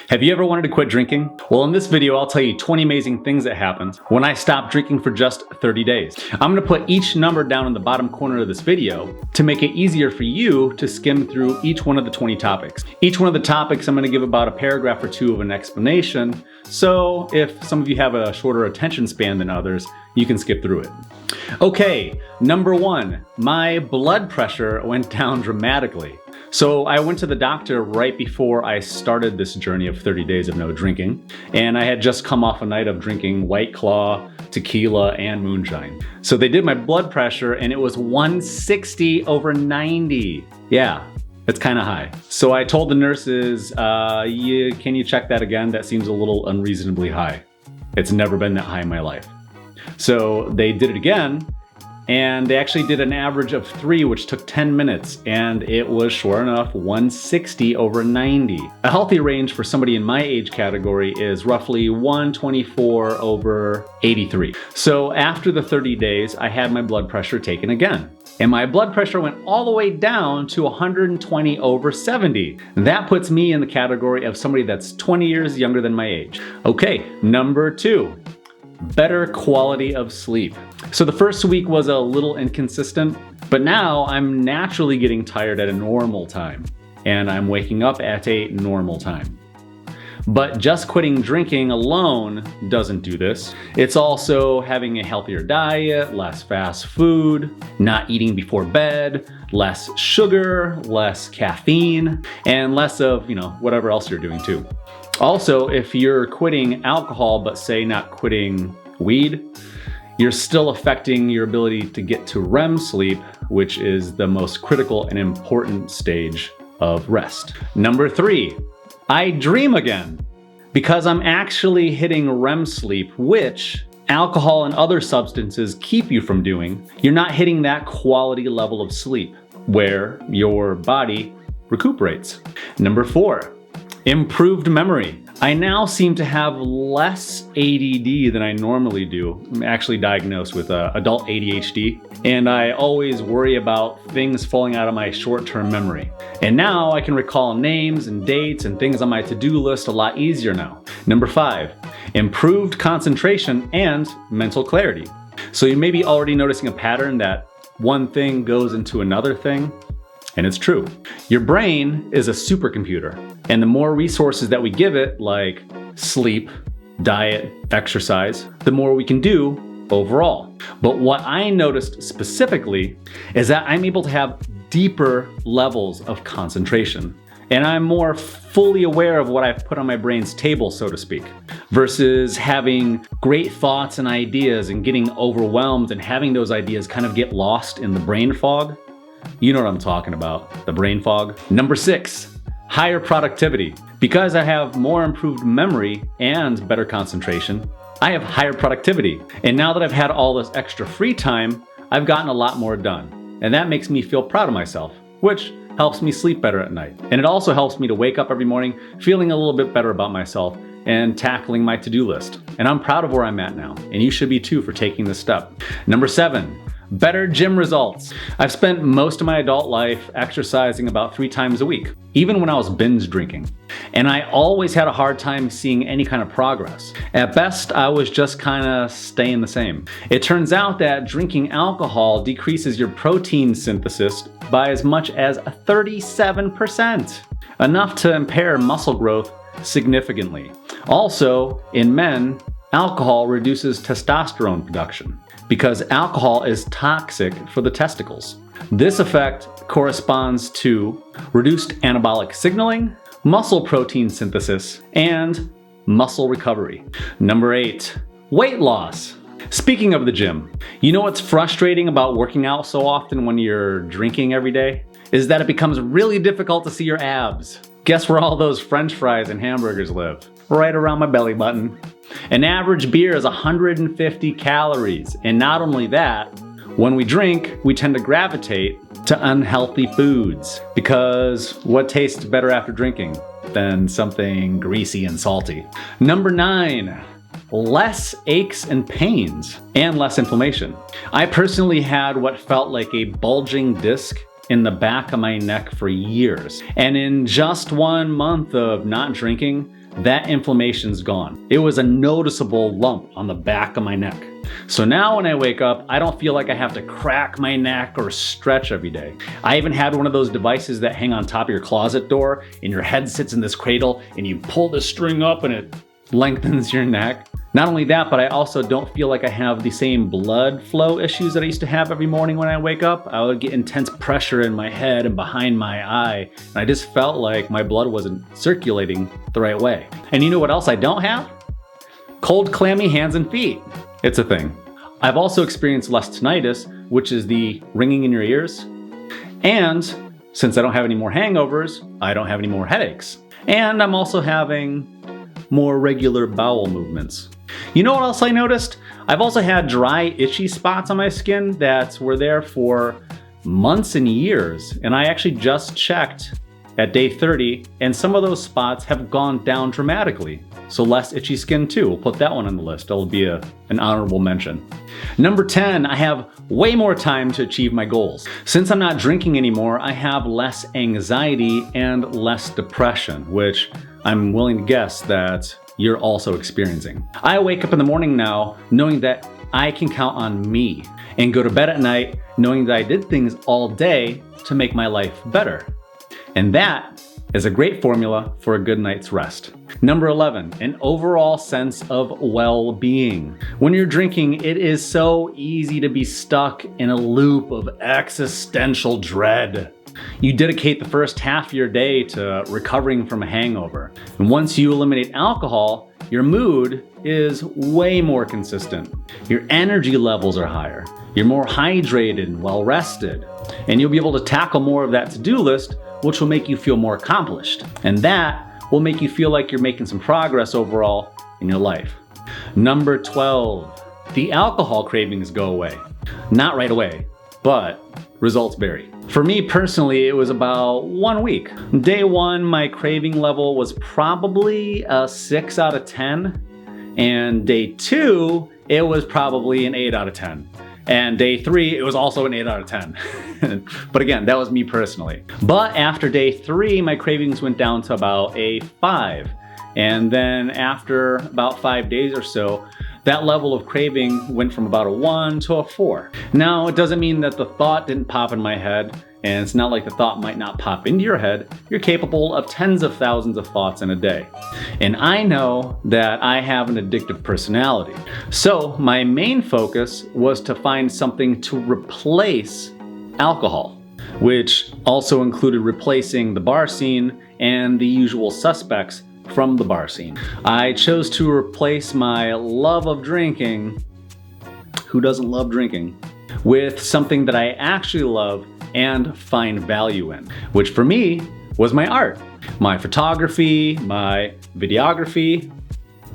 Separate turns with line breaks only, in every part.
Have you ever wanted to quit drinking? Well, in this video, I'll tell you 20 amazing things that happened when I stopped drinking for just 30 days. I'm gonna put each number down in the bottom corner of this video to make it easier for you to skim through each one of the 20 topics. Each one of the topics, I'm gonna give about a paragraph or two of an explanation. So if some of you have a shorter attention span than others, you can skip through it. Okay, number one, my blood pressure went down dramatically. So I went to the doctor right before I started this journey of 30 days of no drinking, and I had just come off a night of drinking White Claw, tequila, and moonshine. So they did my blood pressure and it was 160/90. Yeah, it's kind of high. So I told the nurses, can you check that again? That seems a little unreasonably high. It's never been that high in my life. So they did it again, and they actually did an average of 3, which took 10 minutes, and it was sure enough 160/90. A healthy range for somebody in my age category is roughly 124/83. So after the 30 days, I had my blood pressure taken again. And my blood pressure went all the way down to 120/70. That puts me in the category of somebody that's 20 years younger than my age. Okay, number 2. Better quality of sleep. So the first week was a little inconsistent, but now I'm naturally getting tired at a normal time, and I'm waking up at a normal time. But just quitting drinking alone doesn't do this. It's also having a healthier diet, less fast food, not eating before bed, less sugar, less caffeine, and less of, whatever else you're doing too. Also, if you're quitting alcohol, but say not quitting weed, you're still affecting your ability to get to REM sleep, which is the most critical and important stage of rest. Number 3, I dream again. Because I'm actually hitting REM sleep, which alcohol and other substances keep you from doing, you're not hitting that quality level of sleep where your body recuperates. Number 4, improved memory. I now seem to have less ADD than I normally do. I'm actually diagnosed with adult ADHD, and I always worry about things falling out of my short-term memory. And now I can recall names and dates and things on my to-do list a lot easier now. Number 5, improved concentration and mental clarity. So you may be already noticing a pattern that one thing goes into another thing. And it's true. Your brain is a supercomputer, and the more resources that we give it, like sleep, diet, exercise, the more we can do overall. But what I noticed specifically is that I'm able to have deeper levels of concentration, and I'm more fully aware of what I've put on my brain's table, so to speak, versus having great thoughts and ideas and getting overwhelmed and having those ideas kind of get lost in the brain fog. You know what I'm talking about, the brain fog. Number 6, higher productivity. Because I have more improved memory and better concentration, I have higher productivity. And now that I've had all this extra free time, I've gotten a lot more done. And that makes me feel proud of myself, which helps me sleep better at night. And it also helps me to wake up every morning feeling a little bit better about myself and tackling my to-do list. And I'm proud of where I'm at now, and you should be too for taking this step. Number 7, better gym results. I've spent most of my adult life exercising about 3 times a week, even when I was binge drinking. And I always had a hard time seeing any kind of progress. At best, I was just kind of staying the same. It turns out that drinking alcohol decreases your protein synthesis by as much as 37%, enough to impair muscle growth significantly. Also, in men, alcohol reduces testosterone production, because alcohol is toxic for the testicles. This effect corresponds to reduced anabolic signaling, muscle protein synthesis, and muscle recovery. Number 8, weight loss. Speaking of the gym, you know what's frustrating about working out so often when you're drinking every day? Is that it becomes really difficult to see your abs. Guess where all those French fries and hamburgers live? Right around my belly button. An average beer is 150 calories, and not only that, when we drink, we tend to gravitate to unhealthy foods, because what tastes better after drinking than something greasy and salty? Number 9, less aches and pains and less inflammation. I personally had what felt like a bulging disc in the back of my neck for years, and in just 1 month of not drinking, that inflammation's gone. It was a noticeable lump on the back of my neck. So now when I wake up, I don't feel like I have to crack my neck or stretch every day. I even had one of those devices that hang on top of your closet door and your head sits in this cradle and you pull the string up and it lengthens your neck. Not only that, but I also don't feel like I have the same blood flow issues that I used to have every morning when I wake up. I would get intense pressure in my head and behind my eye, and I just felt like my blood wasn't circulating the right way. And you know what else I don't have? Cold, clammy hands and feet. It's a thing. I've also experienced less tinnitus, which is the ringing in your ears. And since I don't have any more hangovers, I don't have any more headaches. And I'm also having more regular bowel movements. You know what else I noticed? I've also had dry, itchy spots on my skin that were there for months and years. And I actually just checked at day 30, and some of those spots have gone down dramatically. So less itchy skin too. We'll put that one on the list. It'll be an honorable mention. Number 10, I have way more time to achieve my goals. Since I'm not drinking anymore, I have less anxiety and less depression, which I'm willing to guess that you're also experiencing. I wake up in the morning now knowing that I can count on me and go to bed at night knowing that I did things all day to make my life better. And that is a great formula for a good night's rest. Number 11, an overall sense of well-being. When you're drinking, it is so easy to be stuck in a loop of existential dread. You dedicate the first half of your day to recovering from a hangover. And once you eliminate alcohol, your mood is way more consistent. Your energy levels are higher. You're more hydrated and well-rested. And you'll be able to tackle more of that to-do list, which will make you feel more accomplished. And that will make you feel like you're making some progress overall in your life. Number 12, the alcohol cravings go away. Not right away, but results vary. For me personally, it was about 1 week. Day 1, my craving level was probably a 6 out of 10. And day 2, it was probably an 8 out of 10. And day 3, it was also an 8 out of 10. But again, that was me personally. But after day 3, my cravings went down to about a 5. And then after about 5 days or so, that level of craving went from about a 1 to a 4. Now, it doesn't mean that the thought didn't pop in my head, and it's not like the thought might not pop into your head. You're capable of tens of thousands of thoughts in a day. And I know that I have an addictive personality. So my main focus was to find something to replace alcohol, which also included replacing the bar scene and the usual suspects from the bar scene. I chose to replace my love of drinking, who doesn't love drinking, with something that I actually love and find value in, which for me was my art, my photography, my videography,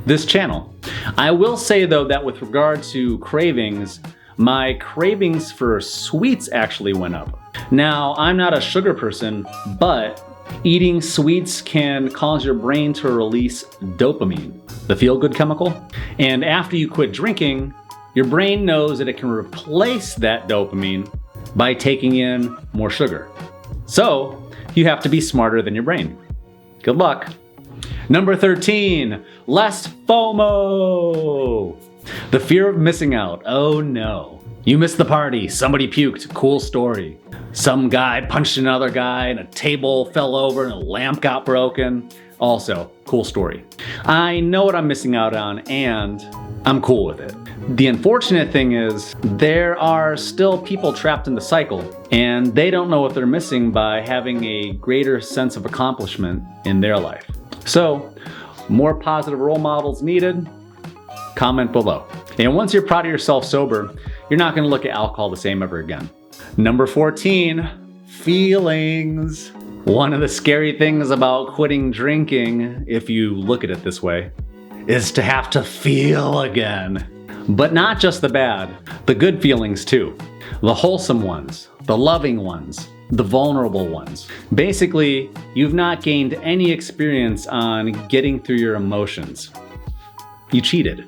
this channel. I will say though that with regard to cravings, my cravings for sweets actually went up. Now, I'm not a sugar person, but eating sweets can cause your brain to release dopamine, the feel-good chemical. And after you quit drinking, your brain knows that it can replace that dopamine by taking in more sugar. So you have to be smarter than your brain. Good luck. Number 13, less FOMO. The fear of missing out. Oh no. You missed the party, somebody puked, cool story. Some guy punched another guy and a table fell over and a lamp got broken. Also, cool story. I know what I'm missing out on and I'm cool with it. The unfortunate thing is there are still people trapped in the cycle and they don't know what they're missing by having a greater sense of accomplishment in their life. So, more positive role models needed? Comment below. And once you're proud of yourself sober, you're not going to look at alcohol the same ever again. Number 14, feelings. One of the scary things about quitting drinking, if you look at it this way, is to have to feel again. But not just the bad, the good feelings too. The wholesome ones, the loving ones, the vulnerable ones. Basically, you've not gained any experience on getting through your emotions. You cheated.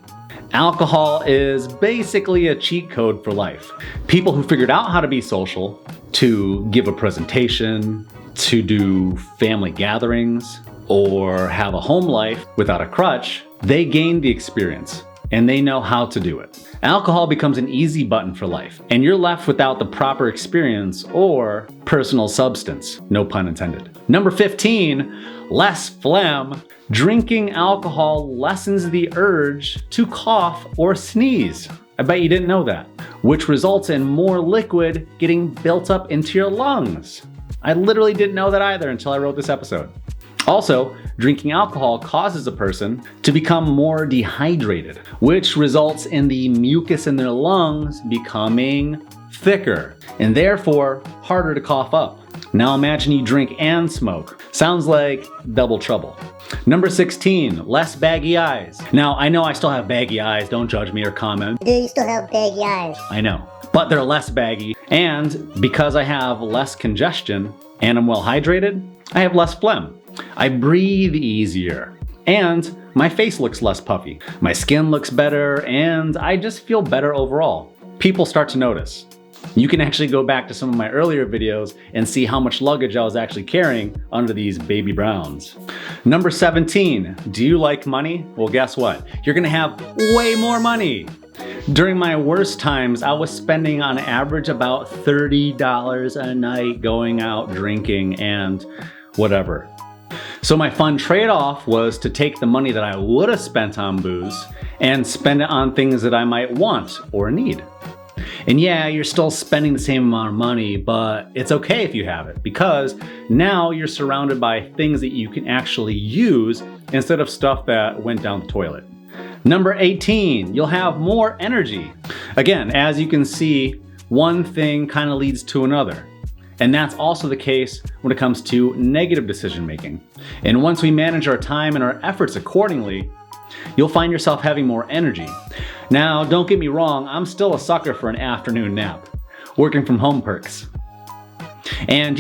Alcohol is basically a cheat code for life. People who figured out how to be social, to give a presentation, to do family gatherings, or have a home life without a crutch, they gain the experience and they know how to do it. Alcohol becomes an easy button for life, and you're left without the proper experience or personal substance, no pun intended. Number 15, less phlegm. Drinking alcohol lessens the urge to cough or sneeze. I bet you didn't know that, which results in more liquid getting built up into your lungs. I literally didn't know that either until I wrote this episode. Also, drinking alcohol causes a person to become more dehydrated, which results in the mucus in their lungs becoming thicker and therefore harder to cough up. Now imagine you drink and smoke. Sounds like double trouble. Number 16, less baggy eyes. Now, I know I still have baggy eyes. Don't judge me or comment.
Do you still have baggy eyes?
I know, but they're less baggy. And because I have less congestion and I'm well hydrated, I have less phlegm. I breathe easier. And my face looks less puffy. My skin looks better, and I just feel better overall. People start to notice. You can actually go back to some of my earlier videos and see how much luggage I was actually carrying under these baby browns. Number 17, do you like money? Well, guess what? You're gonna have way more money. During my worst times, I was spending on average about $30 a night going out drinking and whatever. So my fun trade-off was to take the money that I would have spent on booze and spend it on things that I might want or need. And yeah, you're still spending the same amount of money, but it's okay if you have it because now you're surrounded by things that you can actually use instead of stuff that went down the toilet. Number 18, you'll have more energy. Again, as you can see, one thing kind of leads to another. And that's also the case when it comes to negative decision making. And once we manage our time and our efforts accordingly, you'll find yourself having more energy. Now, don't get me wrong, I'm still a sucker for an afternoon nap. Working from home perks. And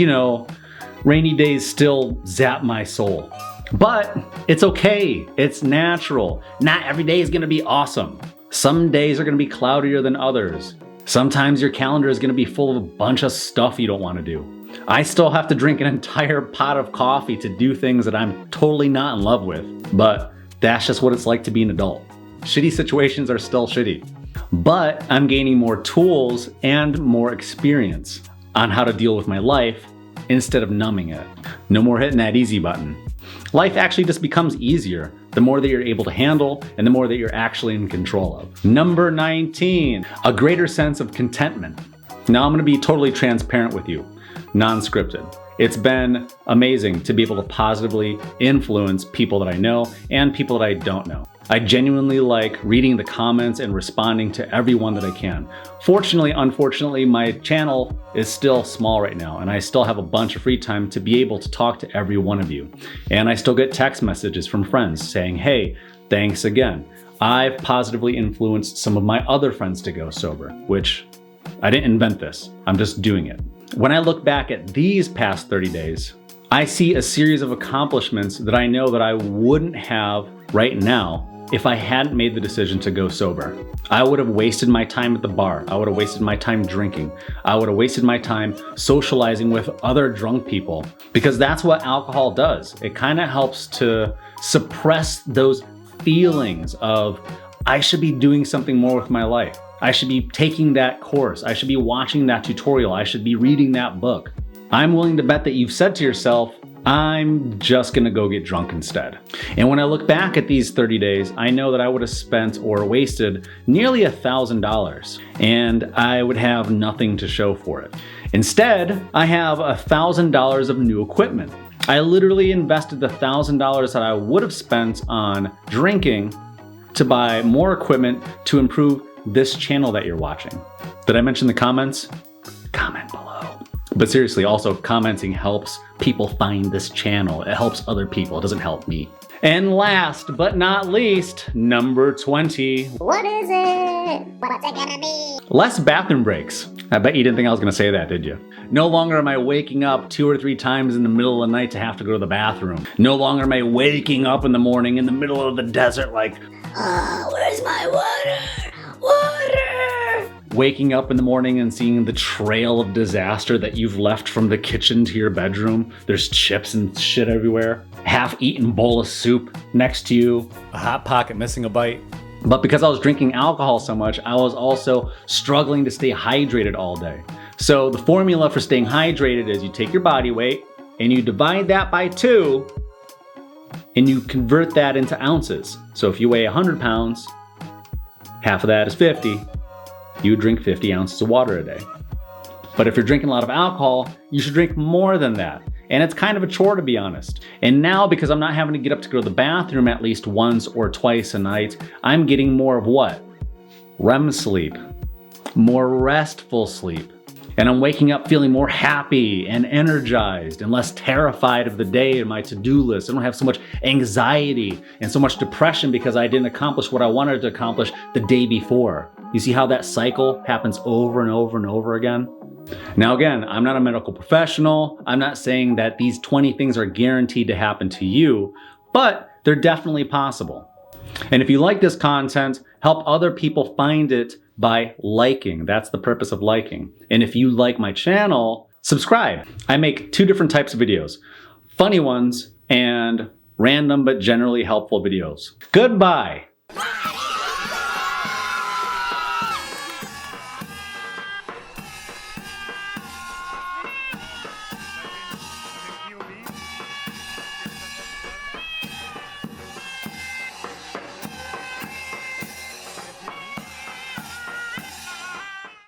rainy days still zap my soul. But it's okay, it's natural. Not every day is gonna be awesome. Some days are gonna be cloudier than others. Sometimes your calendar is gonna be full of a bunch of stuff you don't wanna do. I still have to drink an entire pot of coffee to do things that I'm totally not in love with, but that's just what it's like to be an adult. Shitty situations are still shitty, but I'm gaining more tools and more experience on how to deal with my life instead of numbing it. No more hitting that easy button. Life actually just becomes easier the more that you're able to handle and the more that you're actually in control of. Number 19, a greater sense of contentment. Now I'm gonna be totally transparent with you, non-scripted. It's been amazing to be able to positively influence people that I know and people that I don't know. I genuinely like reading the comments and responding to everyone that I can. Fortunately, unfortunately, my channel is still small right now and I still have a bunch of free time to be able to talk to every one of you. And I still get text messages from friends saying, hey, thanks again. I've positively influenced some of my other friends to go sober, which I didn't invent this, I'm just doing it. When I look back at these past 30 days, I see a series of accomplishments that I know that I wouldn't have right now if I hadn't made the decision to go sober. I would have wasted my time at the bar. I would have wasted my time drinking. I would have wasted my time socializing with other drunk people because that's what alcohol does. It kind of helps to suppress those feelings of, I should be doing something more with my life. I should be taking that course. I should be watching that tutorial. I should be reading that book. I'm willing to bet that you've said to yourself, I'm just gonna go get drunk instead. And when I look back at these 30 days, I know that I would have spent or wasted nearly $1,000 and I would have nothing to show for it. Instead, I have $1,000 of new equipment. I literally invested the $1,000 that I would have spent on drinking to buy more equipment to improve this channel that you're watching. Did I mention the comments? Comment below. But seriously, also commenting helps people find this channel. It helps other people, it doesn't help me. And last but not least, number 20.
What is it? What's it gonna be?
Less bathroom breaks. I bet you didn't think I was gonna say that, did you? No longer am I waking up 2 or 3 times in the middle of the night to have to go to the bathroom. No longer am I waking up in the morning in the middle of the desert like, oh, where's my water? Water! waking up in the morning and seeing the trail of disaster that you've left from the kitchen to your bedroom. There's chips and shit everywhere. Half-eaten bowl of soup next to you. A Hot Pocket missing a bite. But because I was drinking alcohol so much, I was also struggling to stay hydrated all day. So the formula for staying hydrated is you take your body weight and you divide that by 2 and you convert that into ounces. So if you weigh 100 pounds, half of that is 50. You drink 50 ounces of water a day. But if you're drinking a lot of alcohol, you should drink more than that. And it's kind of a chore, to be honest. And now, because I'm not having to get up to go to the bathroom at least once or twice a night, I'm getting more of what? REM sleep. More restful sleep. And I'm waking up feeling more happy and energized and less terrified of the day and my to-do list. I don't have so much anxiety and so much depression because I didn't accomplish what I wanted to accomplish the day before. You see how that cycle happens over and over and over again? Now again, I'm not a medical professional. I'm not saying that these 20 things are guaranteed to happen to you, but they're definitely possible. And if you like this content, help other people find it by liking. That's the purpose of liking. And if you like my channel, subscribe. I make 2 different types of videos. Funny ones and random but generally helpful videos. Goodbye.